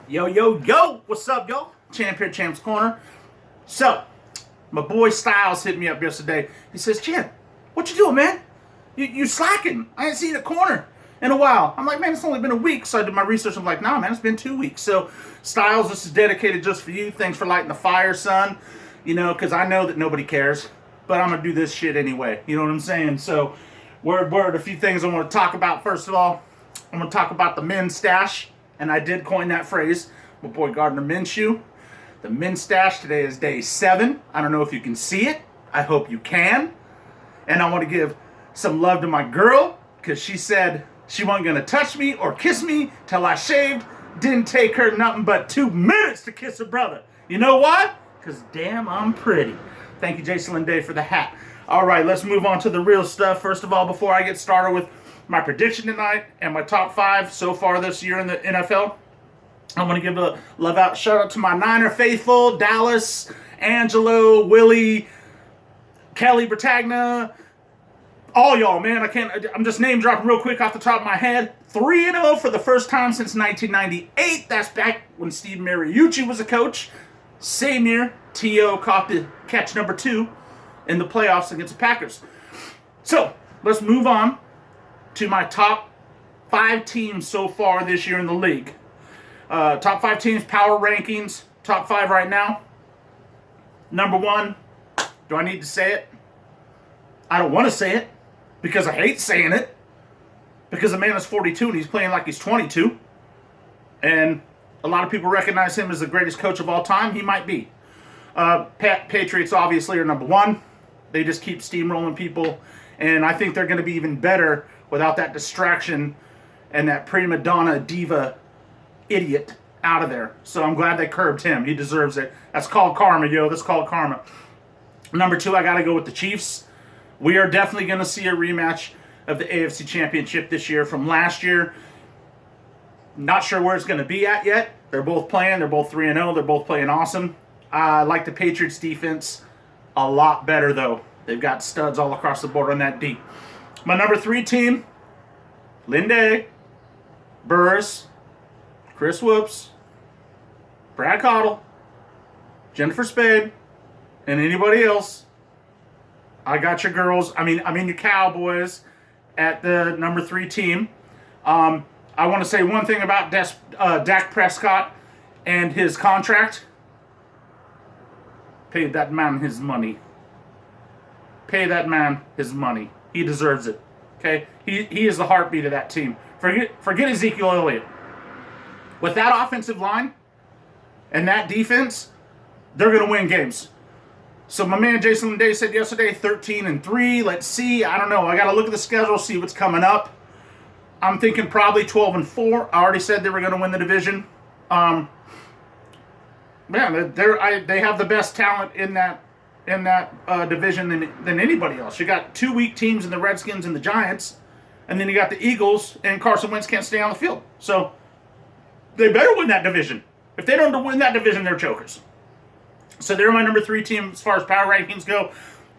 Yo, yo, yo! What's up, y'all? Champ here, Champ's Corner. So, my boy Styles hit me up yesterday. He says, Champ, what you doing, man? You slacking. I ain't seen a corner in a while. I'm like, man, it's only been a week. So I did my research. I'm like, nah, man, it's been 2 weeks. So, Styles, this is dedicated just for you. Thanks for lighting the fire, son. You know, because I know that nobody cares. But I'm going to do this shit anyway. You know what I'm saying? So, word, a few things I want to talk about. First of all, I'm going to talk about the men's stash. And I did coin that phrase. My boy Gardner Minshew. The men's stash today is day 7. I don't know if you can see it. I hope you can. And I want to give some love to my girl, because she said she wasn't going to touch me or kiss me till I shaved. Didn't take her nothing but 2 minutes to kiss her brother. You know why? Because damn, I'm pretty. Thank you, Jason Linday, for the hat. All right, let's move on to the real stuff. First of all, before I get started with my prediction tonight and my top 5 so far this year in the NFL, I want to give a love out, shout out to my Niner faithful, Dallas, Angelo, Willie, Kelly Bertagna, all y'all, man. I'm just name dropping real quick off the top of my head. 3-0 for the first time since 1998. That's back when Steve Mariucci was a coach. Same year, T.O. caught the catch number 2 in the playoffs against the Packers. So, let's move on to my top 5 teams so far this year in the league. Top 5 teams, power rankings, top 5 right now. Number 1, do I need to say it? I don't want to say it, because I hate saying it, because the man is 42 and he's playing like he's 22. And a lot of people recognize him as the greatest coach of all time. He might be. Patriots obviously are number 1. They just keep steamrolling people. And I think they're going to be even better without that distraction and that prima donna diva idiot out of there. So I'm glad they curbed him. He deserves it. That's called karma, yo. That's called karma. Number 2, I got to go with the Chiefs. We are definitely going to see a rematch of the AFC Championship this year from last year. Not sure where it's going to be at yet. They're both playing. They're both 3-0. They're both playing awesome. I like the Patriots defense a lot better, though. They've got studs all across the board on that D. My number 3 team, Linday, Burris, Chris Whoops, Brad Cottle, Jennifer Spade, and anybody else. I got your girls. I mean your Cowboys at the number 3 team. I want to say one thing about Dak Prescott and his contract. Pay that man his money. Pay that man his money. He deserves it. Okay? He is the heartbeat of that team. Forget Ezekiel Elliott. With that offensive line and that defense, they're going to win games. So my man Jason Linday said yesterday, 13-3. Let's see. I don't know. I got to look at the schedule, see what's coming up. I'm thinking probably 12-4. I already said they were going to win the division. They have the best talent in that division than anybody else. You got 2 weak teams in the Redskins and the Giants, and then you got the Eagles, and Carson Wentz can't stay on the field. So they better win that division. If they don't win that division, they're chokers. So they're my number 3 team as far as power rankings go,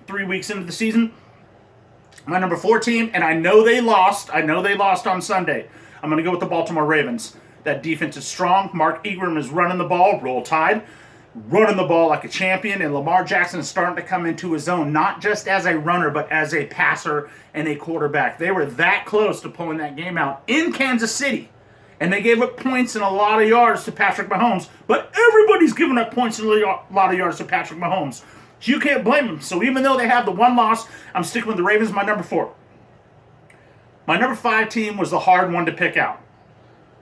3 weeks into the season. My number 4 team, and I know they lost on Sunday. I'm going to go with the Baltimore Ravens. That defense is strong. Mark Ingram is running the ball, Roll Tide, running the ball like a champion, and Lamar Jackson is starting to come into his own, not just as a runner, but as a passer and a quarterback. They were that close to pulling that game out in Kansas City. And they gave up points and a lot of yards to Patrick Mahomes. But everybody's giving up points and a lot of yards to Patrick Mahomes. So you can't blame them. So even though they have the 1 loss, I'm sticking with the Ravens, my number 4. My number 5 team was the hard one to pick out.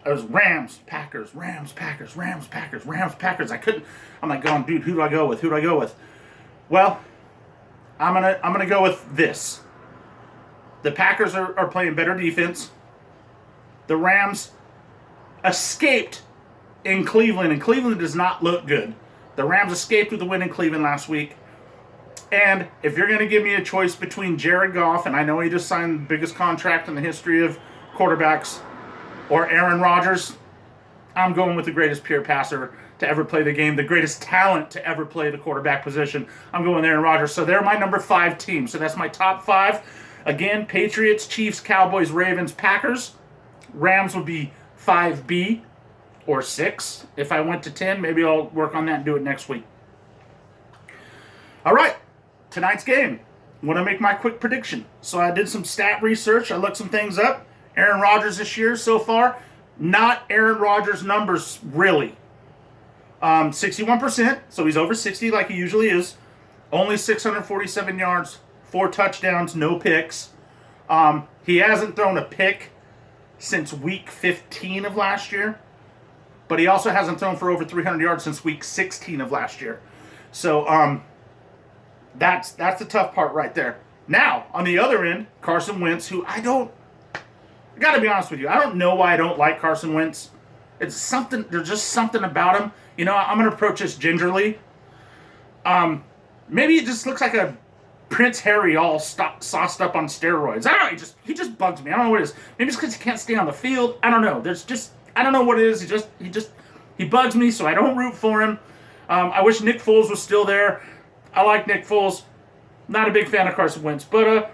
It was Rams, Packers, Rams, Packers, Rams, Packers, Rams, Packers. I'm like going, dude, who do I go with? Well, I'm gonna go with this. The Packers are playing better defense. The Rams escaped in Cleveland, and Cleveland does not look good. The Rams escaped with the win in Cleveland last week. And if you're going to give me a choice between Jared Goff, and I know he just signed the biggest contract in the history of quarterbacks, or Aaron Rodgers, I'm going with the greatest pure passer to ever play the game, the greatest talent to ever play the quarterback position. I'm going with Aaron Rodgers. So they're my number 5 team. So that's my top 5. Again, Patriots, Chiefs, Cowboys, Ravens, Packers. Rams would be 5B. or 6. If I went to 10, maybe I'll work on that and do it next week. All right, tonight's game. I'm going to make my quick prediction. So I did some stat research. I looked some things up. Aaron Rodgers this year so far, not Aaron Rodgers numbers really. 61%, so he's over 60 like he usually is. Only 647 yards, 4 touchdowns, no picks. He hasn't thrown a pick since week 15 of last year, but he also hasn't thrown for over 300 yards since week 16 of last year. So that's the tough part right there. Now, on the other end, Carson Wentz, who I got to be honest with you, I don't know why I don't like Carson Wentz. It's something, there's just something about him. You know, I'm going to approach this gingerly. Maybe it just looks like a Prince Harry all sauced up on steroids. I don't know, he just bugs me. I don't know what it is. Maybe it's because he can't stay on the field. I don't know. I don't know what it is. He bugs me, so I don't root for him. I wish Nick Foles was still there. I like Nick Foles. Not a big fan of Carson Wentz. But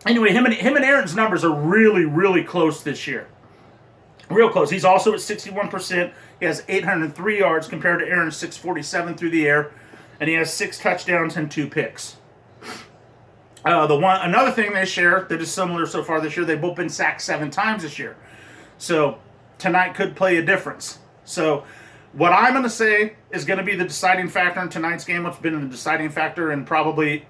anyway, him and Aaron's numbers are really, really close this year. Real close. He's also at 61%. He has 803 yards compared to Aaron's 647 through the air. And he has 6 touchdowns and 2 picks. Another thing they share that is similar so far this year, they've both been sacked 7 times this year. So tonight could play a difference. So what I'm going to say is going to be the deciding factor in tonight's game, what's been the deciding factor in probably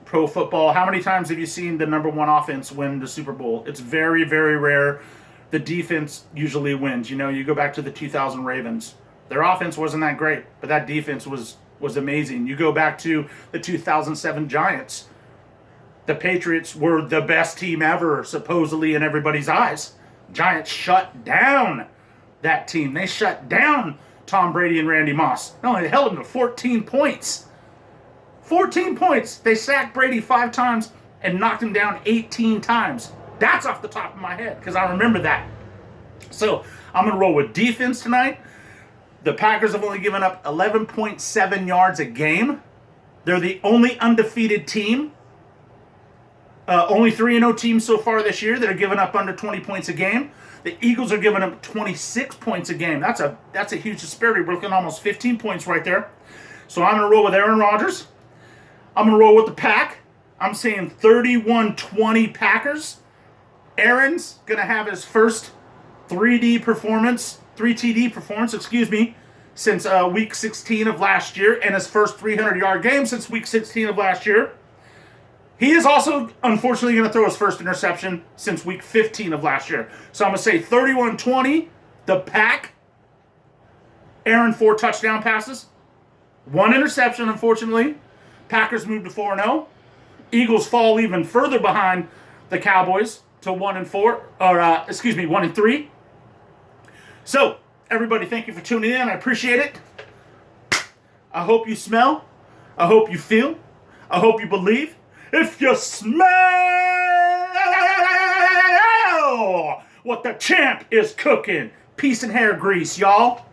pro football. How many times have you seen the number 1 offense win the Super Bowl? It's very, very rare. The defense usually wins. You know, you go back to the 2000 Ravens. Their offense wasn't that great, but that defense was amazing. You go back to the 2007 Giants. The Patriots were the best team ever, supposedly in everybody's eyes. Giants shut down that team. They shut down Tom Brady and Randy Moss. No, they held them to 14 points. 14 points. They sacked Brady 5 times and knocked him down 18 times. That's off the top of my head because I remember that. So I'm going to roll with defense tonight. The Packers have only given up 11.7 yards a game. They're the only undefeated team. Only 3-0 teams so far this year that are giving up under 20 points a game. The Eagles are giving up 26 points a game. That's a huge disparity. We're looking at almost 15 points right there. So I'm going to roll with Aaron Rodgers. I'm going to roll with the Pack. I'm saying 31-20 Packers. Aaron's going to have his first 3TD performance, since week 16 of last year, and his first 300-yard game since week 16 of last year. He is also, unfortunately, going to throw his first interception since week 15 of last year. So I'm going to say 31-20, the Pack. Aaron, 4 touchdown passes. 1 interception, unfortunately. Packers move to 4-0. Eagles fall even further behind the Cowboys to 1-3. So, everybody, thank you for tuning in. I appreciate it. I hope you smell. I hope you feel. I hope you believe. If you smell what the champ is cooking. Peace and hair grease, y'all.